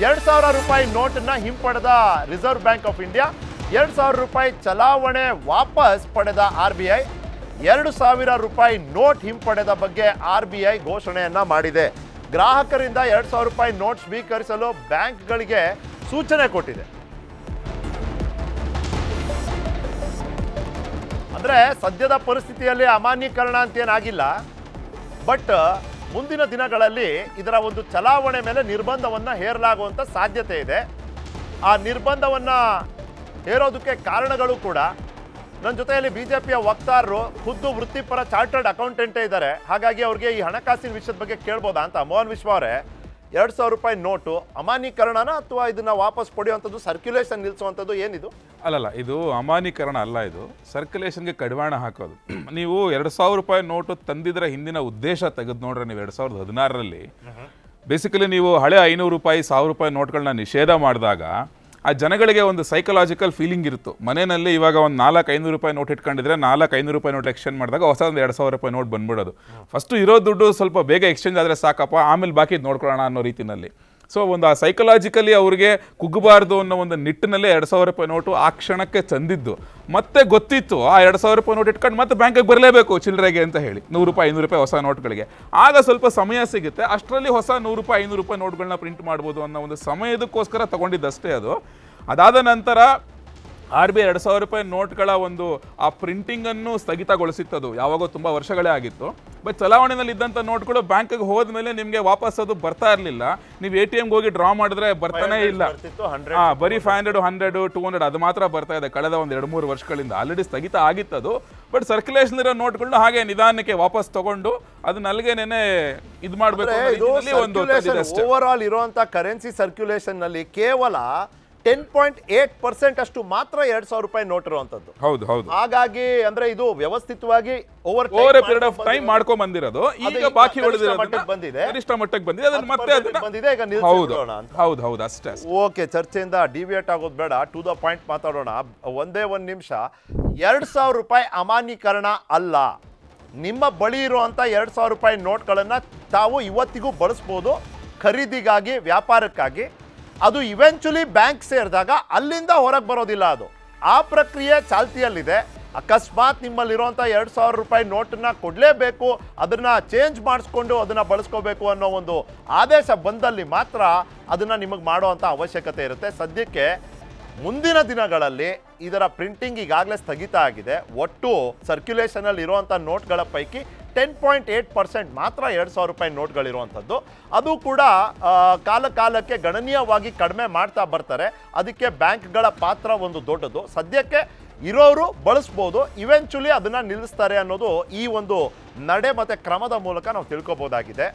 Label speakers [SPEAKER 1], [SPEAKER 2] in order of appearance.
[SPEAKER 1] ₹2,000 ನೋಟನ್ನ ಹಿಂಪಡೆದ reserve bank of India. ₹2,000 ಚಲಾವಣೆ ವಾಪಸ್ ಪಡೆದ RBI. ₹2,000 ನೋಟ್ ಹಿಂಪಡೆದ ಬಗ್ಗೆ RBI ಘೋಷಣೆಯನ್ನ ಮಾಡಿದೆ. ಗ್ರಾಹಕರಿಂದ ₹2,000 ನೋಟ್ ಸ್ವೀಕರಿಸಲು ಬ್ಯಾಂಕ್ಗಳಿಗೆ ಸೂಚನೆ ಕೊಟ್ಟಿದೆ. ಅಂದ್ರೆ ಸದ್ಯದ ಪರಿಸ್ಥಿತಿಯಲ್ಲಿ ಅಮಾನ್ಯೀಕರಣ ಅಂತೇನಾಗಿಲ್ಲ, ಬಟ್ ಮುಂದಿನ ದಿನಗಳಲ್ಲಿ ಇದರ ಒಂದು ಚಲಾವಣೆ ಮೇಲೆ ನಿರ್ಬಂಧವನ್ನು ಹೇರಲಾಗುವಂಥ ಸಾಧ್ಯತೆ ಇದೆ. ಆ ನಿರ್ಬಂಧವನ್ನು ಹೇರೋದಕ್ಕೆ ಕಾರಣಗಳು ಕೂಡ ನನ್ನ ಜೊತೆಯಲ್ಲಿ BJPಯ ವಕ್ತಾರರು ಖುದ್ದು ವೃತ್ತಿಪರ ಚಾರ್ಟರ್ಡ್ ಅಕೌಂಟೆಂಟೇ ಇದ್ದಾರೆ. ಹಾಗಾಗಿ ಅವ್ರಿಗೆ ಈ ಹಣಕಾಸಿನ ವಿಷಯದ ಬಗ್ಗೆ ಕೇಳ್ಬೋದಾ ಅಂತ. ಮೋಹನ್ ವಿಶ್ವ ಅವರೇ, ₹2,000 ನೋಟು ಅಮಾನ್ಯೀಕರಣನ ಅಥವಾ ಇದನ್ನ ವಾಪಸ್ ಪಡೆಯುವಂಥದ್ದು, ಸರ್ಕ್ಯುಲೇಷನ್ ನಿಲ್ಲಿಸುವಂಥದ್ದು ಏನಿದು?
[SPEAKER 2] ಅಲ್ಲಲ್ಲ, ಇದು ಅಮಾನ್ಯೀಕರಣ ಅಲ್ಲ, ಇದು ಸರ್ಕ್ಯುಲೇಷನ್ಗೆ ಕಡಿವಾಣ ಹಾಕೋದು. ನೀವು ₹2,000 ನೋಟು ತಂದಿದ್ರ ಹಿಂದಿನ ಉದ್ದೇಶ ತೆಗೆದು ನೋಡ್ರೆ, ನೀವು 2016ರಲ್ಲಿ ಬೇಸಿಕಲಿ ನೀವು ಹಳೆ ₹500, ₹1,000 ನೋಟ್ಗಳನ್ನ ನಿಷೇಧ ಮಾಡಿದಾಗ ಆ ಜನಗಳಿಗೆ ಒಂದು ಸೈಕಲಾಜಿಕಲ್ ಫೀಲಿಂಗ್ ಇರುತ್ತು. ಮನೆಯಲ್ಲಿ ಇವಾಗ ಒಂದು ₹400-500 ನೋಟ್ ಇಟ್ಕೊಂಡಿದ್ರೆ ₹500 ನೋಟ್ ಎಕ್ಸ್ಚೇಂಜ್ ಮಾಡಿದಾಗ ಹೊಸ ಒಂದು ₹2,000 ನೋಟ್ ಬಂದ್ಬಿಡೋದು. ಫಸ್ಟು ಇರೋ ದುಡ್ಡು ಸ್ವಲ್ಪ ಬೇಗ ಎಕ್ಸ್ಚೇಂಜ್ ಆದರೆ ಸಾಕಪ್ಪ, ಆಮೇಲೆ ಬಾಕಿ ನೋಡ್ಕೊಳ್ಳೋಣ ಅನ್ನೋ ರೀತಿಯಲ್ಲಿ. ಸೊ ಒಂದು ಆ ಸೈಕಲಾಜಿಕಲಿ ಅವ್ರಿಗೆ ಕುಗ್ಗಬಾರ್ದು ಅನ್ನೋ ಒಂದು ನಿಟ್ಟಿನಲ್ಲೇ ₹2,000 ನೋಟು ಆ ಕ್ಷಣಕ್ಕೆ ತಂದಿದ್ದು. ಮತ್ತೆ ಗೊತ್ತಿತ್ತು ಆ ₹2,000 ನೋಟ್ ಇಟ್ಕೊಂಡು ಮತ್ತೆ ಬ್ಯಾಂಕಿಗೆ ಬರಲೇಬೇಕು ಚಿಲ್ಲರೆಗೆ ಅಂತ ಹೇಳಿ, ₹100, ₹500 ಹೊಸ ನೋಟ್ಗಳಿಗೆ. ಆಗ ಸ್ವಲ್ಪ ಸಮಯ ಸಿಗುತ್ತೆ, ಅಷ್ಟರಲ್ಲಿ ಹೊಸ ₹100, ₹500 ನೋಟ್ಗಳನ್ನ ಪ್ರಿಂಟ್ ಮಾಡ್ಬೋದು ಅನ್ನೋ ಒಂದು ಸಮಯದಕ್ಕೋಸ್ಕರ ತಗೊಂಡಿದ್ದಷ್ಟೇ ಅದು. ಅದಾದ ನಂತರ RBI ₹2,000 ನೋಟ್ಗಳ ಒಂದು ಆ ಪ್ರಿಂಟಿಂಗನ್ನು ಸ್ಥಗಿತಗೊಳಿಸಿತ್ತದು. ಯಾವಾಗೋ ತುಂಬ ವರ್ಷಗಳೇ ಆಗಿತ್ತು. ಬಟ್ ಚಲಾವಣೆಯಲ್ಲಿ ಇದ್ದಂಥ ನೋಟ್ಗಳು ಬ್ಯಾಂಕಿಗೆ ಹೋದ್ಮೇಲೆ ನಿಮಗೆ ವಾಪಸ್ ಅದು ಬರ್ತಾ ಇರಲಿಲ್ಲ. ನೀವು ATMಗೆ ಹೋಗಿ ಡ್ರಾ ಮಾಡಿದ್ರೆ ಬರ್ತಾನೆ ಇಲ್ಲ. ಬರೀ 500, 100, 200 ಅದು ಮಾತ್ರ ಬರ್ತಾ ಇದೆ ಕಳೆದ ಒಂದು 2-3 ವರ್ಷಗಳಿಂದ. ಆಲ್ರೆಡಿ ಸ್ಥಗಿತ ಆಗಿತ್ತದು. ಬಟ್ ಸರ್ಕ್ಯುಲೇಷನ್ ಇರೋ ನೋಟ್ಗಳನ್ನ ಹಾಗೆ ನಿಧಾನಕ್ಕೆ ವಾಪಸ್ ತಗೊಂಡು ಅದನ್ನ ಅಲ್ಲಿಗೆನೇ ಇದು ಮಾಡಬೇಕು.
[SPEAKER 1] ಓವರ್ ಆಲ್ ಇರುವಂತ ಕರೆನ್ಸಿ ಸರ್ಕ್ಯುಲೇಷನ್ ನಲ್ಲಿ ಕೇವಲ 10.8% ಅಷ್ಟು ಮಾತ್ರ ₹2,000 ನೋಟ್ ಇರುವಂತದ್ದು.
[SPEAKER 2] ಹೌದು ಹೌದು.
[SPEAKER 1] ಹಾಗಾಗಿ ಅಂದ್ರೆ ಇದು ವ್ಯವಸ್ಥಿತವಾಗಿ ಓವರ್
[SPEAKER 2] ಪೀರಿಯಡ್ ಆಫ್ ಟೈಮ್ ಮಾಡ್ಕೊಂಡ್ ಬಂದಿರೋದು. ಈಗ ಬಾಕಿ ಉಳಿದಿರೋದು
[SPEAKER 1] ಬಂದಿದೆ,
[SPEAKER 2] ಗರಿಷ್ಠ ಮಟ್ಟಕ್ಕೆ ಬಂದಿದೆ. ಅದನ್ನ ಮತ್ತೆ
[SPEAKER 1] ಬಂದಿದೆ, ಈಗ
[SPEAKER 2] ನಿಲ್ಲಿಸೋಣ ಅಂತ. ಹೌದು ಹೌದು, ಅಷ್ಟೇ.
[SPEAKER 1] ಓಕೆ, ಚರ್ಚೆಯಿಂದ ಡಿವಿಯೇಟ್ ಆಗೋದು ಬೇಡ, ಟು ದ ಪಾಯಿಂಟ್ ಮಾತಾಡೋಣ. ಒಂದೇ ಒಂದು ನಿಮಿಷ. ₹2,000 ಅಮಾನ್ಯೀಕರಣ ಅಲ್ಲ. ನಿಮ್ಮ ಬಳಿ ಇರುವಂತ ₹2,000 ನೋಟ್ಗಳನ್ನ ತಾವು ಇವತ್ತಿಗೂ ಬಳಸ್ಬೋದು, ಖರೀದಿಗಾಗಿ, ವ್ಯಾಪಾರಕ್ಕಾಗಿ. ಅದು ಇವೆಂಚುಲಿ ಬ್ಯಾಂಕ್ ಸೇರಿದಾಗ ಅಲ್ಲಿಂದ ಹೊರಗೆ ಬರೋದಿಲ್ಲ. ಅದು ಆ ಪ್ರಕ್ರಿಯೆ ಚಾಲ್ತಿಯಲ್ಲಿದೆ. ಅಕಸ್ಮಾತ್ ನಿಮ್ಮಲ್ಲಿರುವಂಥ ₹2,000 ನೋಟನ್ನ ಕೊಡಲೇಬೇಕು, ಅದನ್ನು ಚೇಂಜ್ ಮಾಡಿಸ್ಕೊಂಡು ಅದನ್ನು ಬಳಸ್ಕೋಬೇಕು ಅನ್ನೋ ಒಂದು ಆದೇಶ ಬಂದಲ್ಲಿ ಮಾತ್ರ ಅದನ್ನು ನಿಮಗೆ ಮಾಡುವಂಥ ಅವಶ್ಯಕತೆ ಇರುತ್ತೆ. ಸದ್ಯಕ್ಕೆ ಮುಂದಿನ ದಿನಗಳಲ್ಲಿ ಇದರ ಪ್ರಿಂಟಿಂಗ್ ಈಗಾಗಲೇ ಸ್ಥಗಿತ ಆಗಿದೆ. ಒಟ್ಟು ಸರ್ಕ್ಯುಲೇಷನಲ್ಲಿ ಇರುವಂಥ ನೋಟ್ಗಳ ಪೈಕಿ 10.8% ಮಾತ್ರ ₹2,000 ನೋಟ್ಗಳಿರುವಂಥದ್ದು. ಅದು ಕೂಡ ಕಾಲಕ್ಕೆ ಗಣನೀಯವಾಗಿ ಕಡಿಮೆ ಮಾಡ್ತಾ ಬರ್ತಾರೆ. ಅದಕ್ಕೆ ಬ್ಯಾಂಕ್ಗಳ ಪಾತ್ರ ಒಂದು ದೊಡ್ಡದು. ಸದ್ಯಕ್ಕೆ ಇರೋರು ಬಳಸ್ಬೋದು, ಇವೆಂಚುಲಿ ಅದನ್ನು ನಿಲ್ಲಿಸ್ತಾರೆ ಅನ್ನೋದು ಈ ಒಂದು ನಡೆ ಮತ್ತು ಕ್ರಮದ ಮೂಲಕ ನಾವು ತಿಳ್ಕೊಬೋದಾಗಿದೆ.